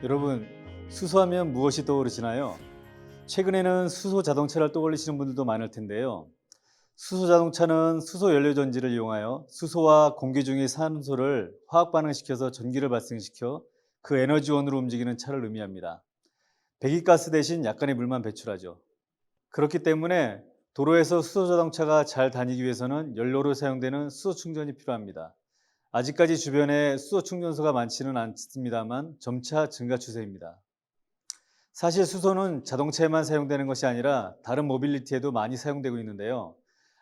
여러분, 수소하면 무엇이 떠오르시나요? 최근에는 수소 자동차를 떠올리시는 분들도 많을 텐데요. 수소 자동차는 수소 연료 전지를 이용하여 수소와 공기 중의 산소를 화학 반응시켜서 전기를 발생시켜 그 에너지원으로 움직이는 차를 의미합니다. 배기가스 대신 약간의 물만 배출하죠. 그렇기 때문에 도로에서 수소 자동차가 잘 다니기 위해서는 연료로 사용되는 수소 충전이 필요합니다. 아직까지 주변에 수소 충전소가 많지는 않습니다만 점차 증가 추세입니다. 사실 수소는 자동차에만 사용되는 것이 아니라 다른 모빌리티에도 많이 사용되고 있는데요.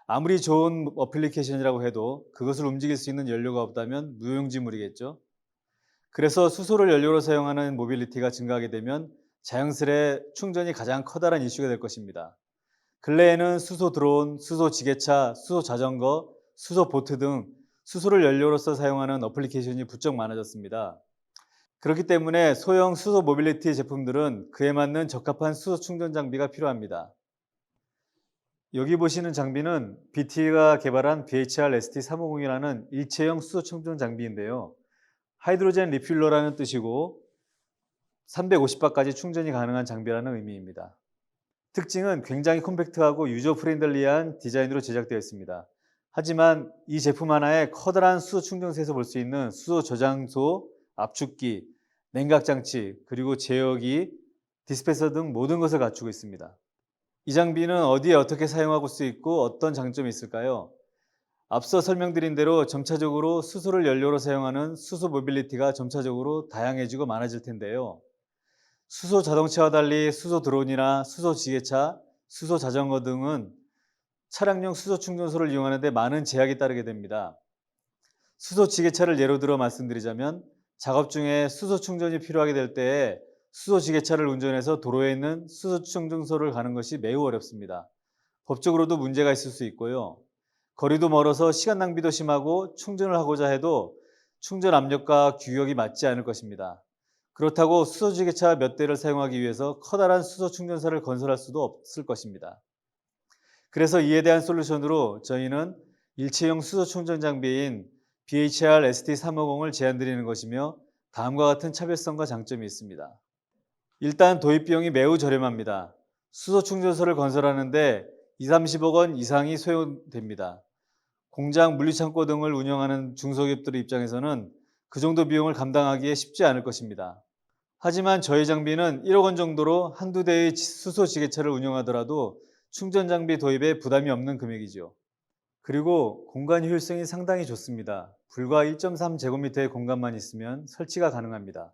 아무리 좋은 어플리케이션이라고 해도 그것을 움직일 수 있는 연료가 없다면 무용지물이겠죠. 그래서 수소를 연료로 사용하는 모빌리티가 증가하게 되면 자연스레 충전이 가장 커다란 이슈가 될 것입니다. 근래에는 수소 드론, 수소 지게차, 수소 자전거, 수소 보트 등 수소를 연료로서 사용하는 어플리케이션이 부쩍 많아졌습니다. 그렇기 때문에 소형 수소 모빌리티 제품들은 그에 맞는 적합한 수소 충전 장비가 필요합니다. 여기 보시는 장비는 BT가 개발한 BHR-ST350이라는 일체형 수소 충전 장비인데요. 하이드로젠 리필러라는 뜻이고 350바까지 충전이 가능한 장비라는 의미입니다. 특징은 굉장히 컴팩트하고 유저 프렌들리한 디자인으로 제작되어 있습니다. 하지만 이 제품 하나에 커다란 수소 충전소에서 볼 수 있는 수소 저장소, 압축기, 냉각장치, 그리고 제어기, 디스펜서 등 모든 것을 갖추고 있습니다. 이 장비는 어디에 어떻게 사용하고 수 있고 어떤 장점이 있을까요? 앞서 설명드린 대로 점차적으로 수소를 연료로 사용하는 수소 모빌리티가 점차적으로 다양해지고 많아질 텐데요. 수소 자동차와 달리 수소 드론이나 수소 지게차, 수소 자전거 등은 차량용 수소 충전소를 이용하는 데 많은 제약이 따르게 됩니다. 수소 지게차를 예로 들어 말씀드리자면 작업 중에 수소 충전이 필요하게 될 때에 수소 지게차를 운전해서 도로에 있는 수소 충전소를 가는 것이 매우 어렵습니다. 법적으로도 문제가 있을 수 있고요. 거리도 멀어서 시간 낭비도 심하고 충전을 하고자 해도 충전 압력과 규격이 맞지 않을 것입니다. 그렇다고 수소 지게차 몇 대를 사용하기 위해서 커다란 수소 충전소를 건설할 수도 없을 것입니다. 그래서 이에 대한 솔루션으로 저희는 일체형 수소 충전 장비인 BHR-ST350을 제안드리는 것이며 다음과 같은 차별성과 장점이 있습니다. 일단 도입 비용이 매우 저렴합니다. 수소 충전소를 건설하는데 2, 30억 원 이상이 소요됩니다. 공장, 물류창고 등을 운영하는 중소기업들 입장에서는 그 정도 비용을 감당하기에 쉽지 않을 것입니다. 하지만 저희 장비는 1억 원 정도로 한두 대의 수소 지게차를 운영하더라도 충전 장비 도입에 부담이 없는 금액이죠. 그리고 공간 효율성이 상당히 좋습니다. 불과 1.3제곱미터의 공간만 있으면 설치가 가능합니다.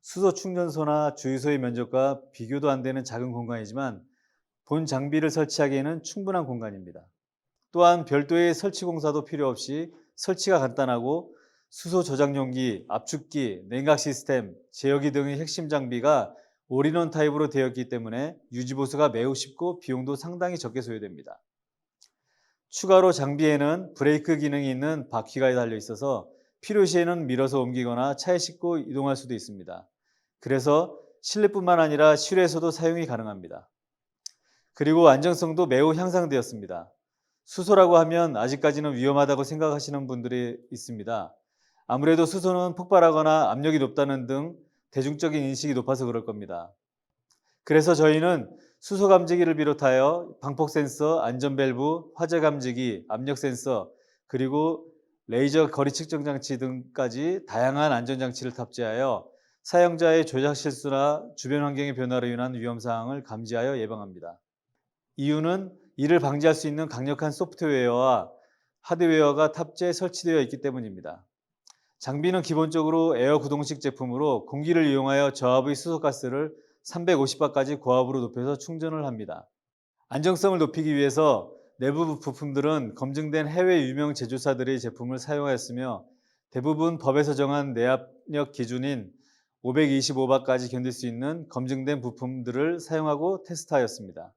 수소 충전소나 주유소의 면적과 비교도 안 되는 작은 공간이지만 본 장비를 설치하기에는 충분한 공간입니다. 또한 별도의 설치 공사도 필요 없이 설치가 간단하고 수소 저장 용기, 압축기, 냉각 시스템, 제어기 등의 핵심 장비가 올인원 타입으로 되어 있기 때문에 유지 보수가 매우 쉽고 비용도 상당히 적게 소요됩니다. 추가로 장비에는 브레이크 기능이 있는 바퀴가 달려 있어서 필요시에는 밀어서 옮기거나 차에 싣고 이동할 수도 있습니다. 그래서 실내뿐만 아니라 실외에서도 사용이 가능합니다. 그리고 안정성도 매우 향상되었습니다. 수소라고 하면 아직까지는 위험하다고 생각하시는 분들이 있습니다. 아무래도 수소는 폭발하거나 압력이 높다는 등 대중적인 인식이 높아서 그럴 겁니다. 그래서 저희는 수소 감지기를 비롯하여 방폭 센서, 안전 밸브, 화재 감지기, 압력 센서, 그리고 레이저 거리 측정 장치 등까지 다양한 안전 장치를 탑재하여 사용자의 조작 실수나 주변 환경의 변화로 인한 위험 사항을 감지하여 예방합니다. 이유는 이를 방지할 수 있는 강력한 소프트웨어와 하드웨어가 탑재 설치되어 있기 때문입니다. 장비는 기본적으로 에어 구동식 제품으로 공기를 이용하여 저압의 수소가스를 350바까지 고압으로 높여서 충전을 합니다. 안정성을 높이기 위해서 내부 부품들은 검증된 해외 유명 제조사들의 제품을 사용하였으며 대부분 법에서 정한 내압력 기준인 525바까지 견딜 수 있는 검증된 부품들을 사용하고 테스트하였습니다.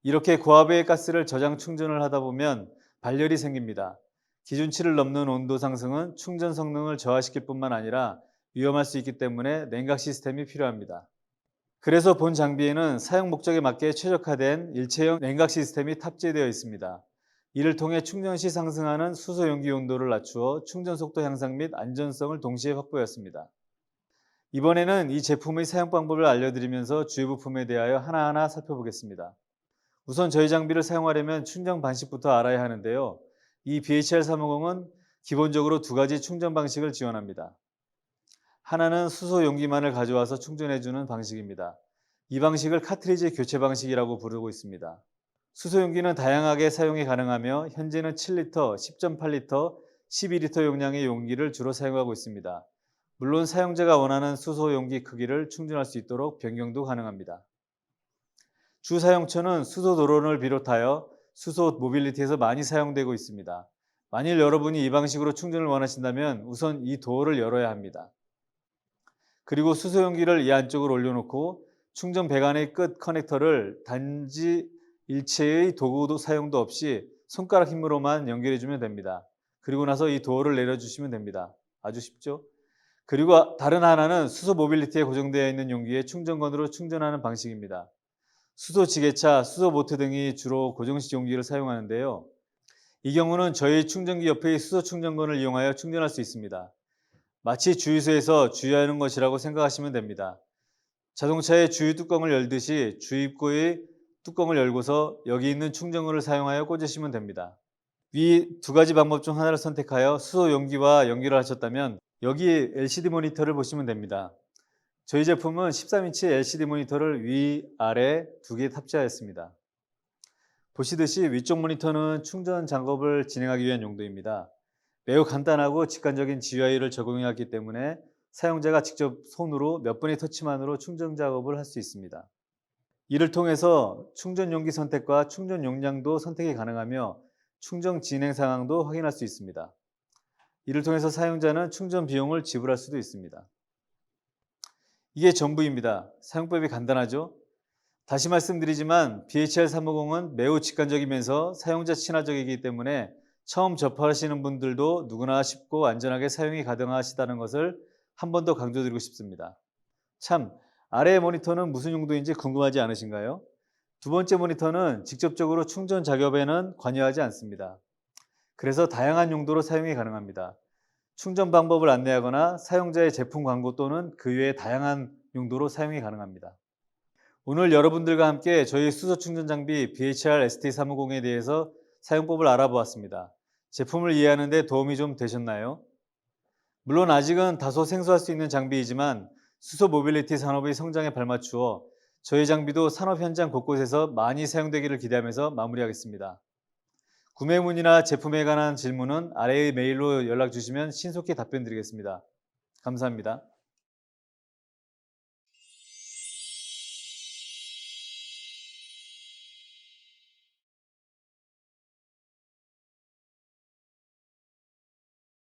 이렇게 고압의 가스를 저장 충전을 하다 보면 발열이 생깁니다. 기준치를 넘는 온도 상승은 충전 성능을 저하시킬 뿐만 아니라 위험할 수 있기 때문에 냉각 시스템이 필요합니다. 그래서 본 장비에는 사용 목적에 맞게 최적화된 일체형 냉각 시스템이 탑재되어 있습니다. 이를 통해 충전 시 상승하는 수소 용기 온도를 낮추어 충전 속도 향상 및 안전성을 동시에 확보했습니다. 이번에는 이 제품의 사용 방법을 알려드리면서 주요 부품에 대하여 하나하나 살펴보겠습니다. 우선 저희 장비를 사용하려면 충전 방식부터 알아야 하는데요. 이 BHR350은 기본적으로 두 가지 충전 방식을 지원합니다. 하나는 수소 용기만을 가져와서 충전해주는 방식입니다. 이 방식을 카트리지 교체 방식이라고 부르고 있습니다. 수소 용기는 다양하게 사용이 가능하며 현재는 7리터, 10.8리터, 12리터 용량의 용기를 주로 사용하고 있습니다. 물론 사용자가 원하는 수소 용기 크기를 충전할 수 있도록 변경도 가능합니다. 주 사용처는 수소 도로를 비롯하여 수소 모빌리티에서 많이 사용되고 있습니다. 만일 여러분이 이 방식으로 충전을 원하신다면 우선 이 도어를 열어야 합니다. 그리고 수소 용기를 이 안쪽으로 올려놓고 충전 배관의 끝 커넥터를 단지 일체의 도구도 사용도 없이 손가락 힘으로만 연결해주면 됩니다. 그리고 나서 이 도어를 내려주시면 됩니다. 아주 쉽죠? 그리고 다른 하나는 수소 모빌리티에 고정되어 있는 용기의 충전건으로 충전하는 방식입니다. 수소 지게차, 수소 보트 등이 주로 고정식 용기를 사용하는데요. 이 경우는 저희 충전기 옆의 수소 충전건을 이용하여 충전할 수 있습니다. 마치 주유소에서 주유하는 것이라고 생각하시면 됩니다. 자동차의 주유 뚜껑을 열듯이 주입구의 뚜껑을 열고서 여기 있는 충전건을 사용하여 꽂으시면 됩니다. 위 두 가지 방법 중 하나를 선택하여 수소 용기와 연결을 하셨다면 여기 LCD 모니터를 보시면 됩니다. 저희 제품은 13인치 LCD 모니터를 위, 아래 두 개 탑재하였습니다. 보시듯이 위쪽 모니터는 충전 작업을 진행하기 위한 용도입니다. 매우 간단하고 직관적인 GUI를 적용해왔기 때문에 사용자가 직접 손으로 몇 번의 터치만으로 충전 작업을 할 수 있습니다. 이를 통해서 충전 용기 선택과 충전 용량도 선택이 가능하며 충전 진행 상황도 확인할 수 있습니다. 이를 통해서 사용자는 충전 비용을 지불할 수도 있습니다. 이게 전부입니다. 사용법이 간단하죠? 다시 말씀드리지만 BHR350은 매우 직관적이면서 사용자 친화적이기 때문에 처음 접하시는 분들도 누구나 쉽고 안전하게 사용이 가능하시다는 것을 한 번 더 강조드리고 싶습니다. 참, 아래의 모니터는 무슨 용도인지 궁금하지 않으신가요? 두 번째 모니터는 직접적으로 충전 작업에는 관여하지 않습니다. 그래서 다양한 용도로 사용이 가능합니다. 충전 방법을 안내하거나 사용자의 제품 광고 또는 그 외의 다양한 용도로 사용이 가능합니다. 오늘 여러분들과 함께 저희 수소 충전 장비 BHR ST350에 대해서 사용법을 알아보았습니다. 제품을 이해하는 데 도움이 좀 되셨나요? 물론 아직은 다소 생소할 수 있는 장비이지만 수소 모빌리티 산업의 성장에 발맞추어 저희 장비도 산업 현장 곳곳에서 많이 사용되기를 기대하면서 마무리하겠습니다. 구매 문의나 제품에 관한 질문은 아래의 메일로 연락 주시면 신속히 답변 드리겠습니다. 감사합니다.